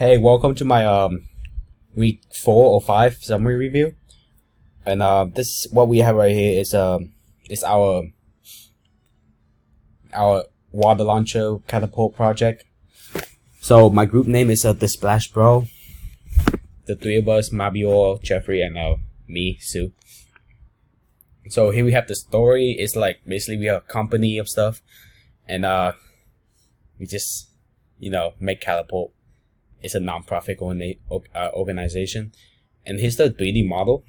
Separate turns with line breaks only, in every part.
Hey, welcome to my week 4 or 5 summary review. And this what we have right here is our water launcher catapult project. So my group name is the Splash Bro. The three of us, Mabio, Jeffrey, and me, Sue. So here we have the story. It's like basically we are a company of stuff, and we just make catapult. It's a non-profit organization, and here's the 3D model.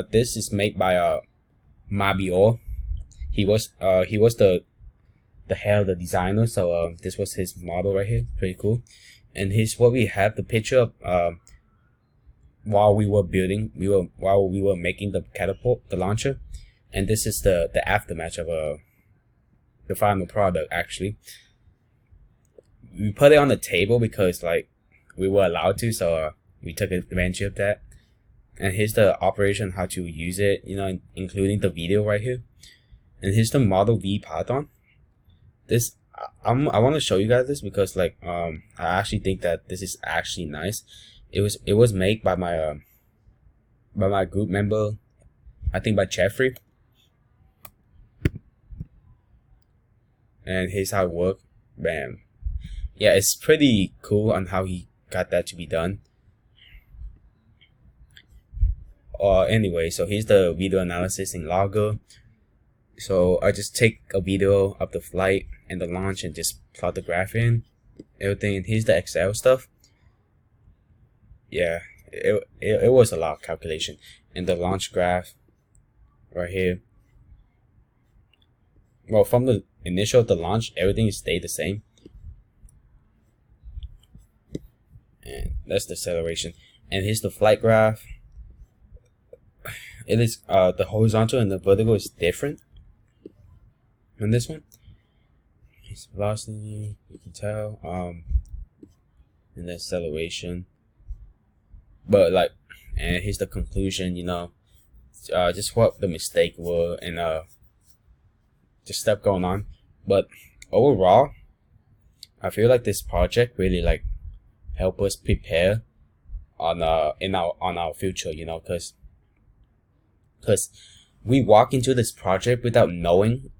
This is made by Mabio. He was the head of the designer, so this was his model right here. Pretty cool. And here's what we have the picture of while we were making the catapult, the launcher, and this is the aftermath of the final product. Actually, we put it on the table because like we were allowed to, so we took advantage of that. And here's the operation, how to use it, including the video right here. And here's the Model V Python. This I want to show you guys this because like I actually think that this is actually nice. It was made by my group member, I think by Jeffrey. And here's how it works. Bam. Yeah, it's pretty cool on how he got that to be done. Anyway, so here's the video analysis in Logger. So I just take a video of the flight and the launch and just plot the graph in everything. And here's the Excel stuff. Yeah, it was a lot of calculation. And the launch graph right here. Well, from the the launch, everything stayed the same. And that's the acceleration. And here's the flight graph. It is the horizontal and the vertical is different on this one. It's velocity, you can tell. And the acceleration. But like, and here's the conclusion. Just what the mistake were and just stuff going on. But overall, I feel like this project really like help us prepare on our future. Because we walk into this project without knowing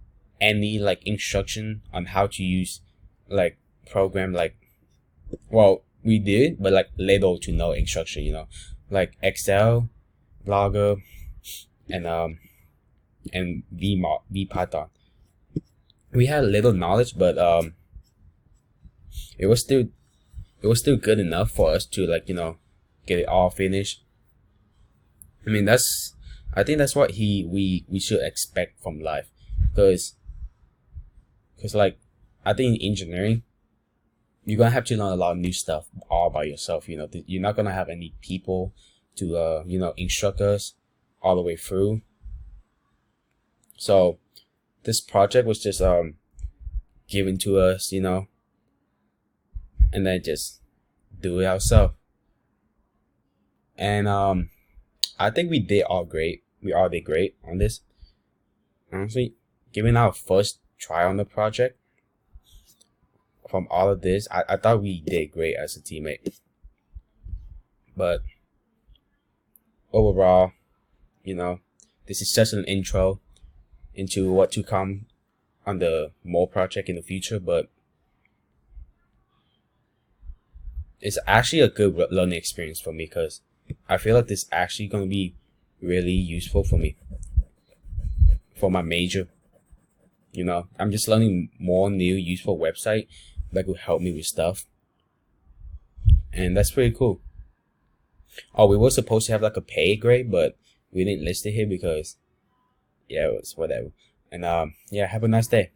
any like instruction on how to use like program. Like, well, we did, but like little to no instruction, like Excel, Logger, and V Python. We had little knowledge, but it was still good enough for us to like get it all finished. I mean, I think that's what we should expect from life, because like I think in engineering you're gonna have to learn a lot of new stuff all by yourself. You're not gonna have any people to instruct us all the way through. So this project was just given to us, and then just do it ourselves. And I think we did all great. We all did great on this. Honestly, given our first try on the project, from all of this, I thought we did great as a teammate. But overall, this is just an intro into what to come on the more project in the future. But it's actually a good learning experience for me, because I feel like this is actually going to be really useful for me for my major. I'm just learning more new useful website that could help me with stuff, and that's pretty cool. Oh, we were supposed to have like a pay grade, but we didn't list it here because yeah, it was whatever. And yeah, have a nice day.